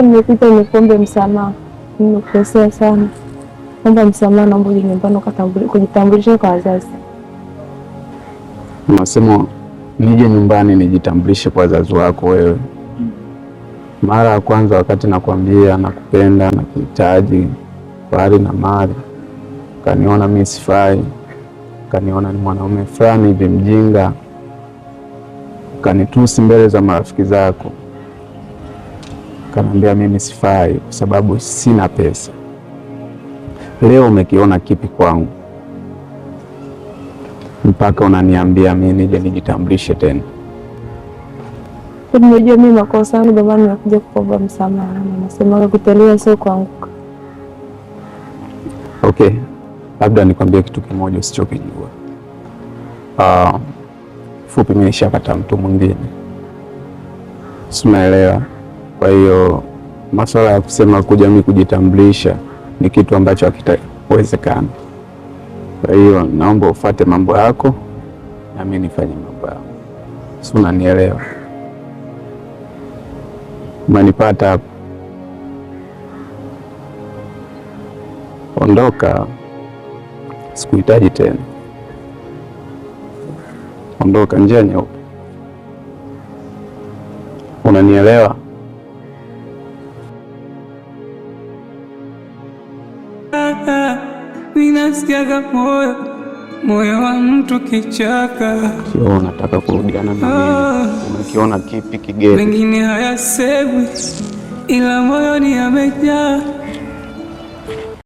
Nimepita nikuombe msamaha, nimekosea sana. Naomba msamaha, naomba uje nyumbani kujitambulisha kwa wazazi. Unasema nije nyumbani nijitambulishe kwa wazazi wako wewe? Mara ya kwanza wakati nakwambia nakupenda na kuhitaji kwa hali na mali, kaniona mimi sifai, kaniona ni mwanaume fulani hivi mjinga, kanitusi mbele za marafiki zako, kaniambia mimi sifai kwa sababu sina pesa. Leo umekiona kipi kwangu mpaka unaniambia mimi nije nijitambulishe tena? Unajua mimi makosa yangu, ndio maana nimekuja kuomba msamaha. Nasema kutelea sio kuanguka. Okay, labda nikwambie kitu kimoja usichokijua. Fupi mimi nishapata mtu mwingine, si unaelewa? Kwa hiyo masuala ya kusema kuja mimi kujitambulisha ni kitu ambacho hakitawezekana. Kwa hiyo naomba ufuate mambo yako na mimi nifanye mambo yangu, si unanielewa? Umenipata hapo? Ondoka, sikuhitaji tena. Ondoka, njia nyeupe. Unanielewa? Ninasikiaga moyo wa mtu kichaka. Sio unataka kurudiana na mimi? Umekiona kipi kigeni? Mengine hayasemwi ila moyoni yamejaa.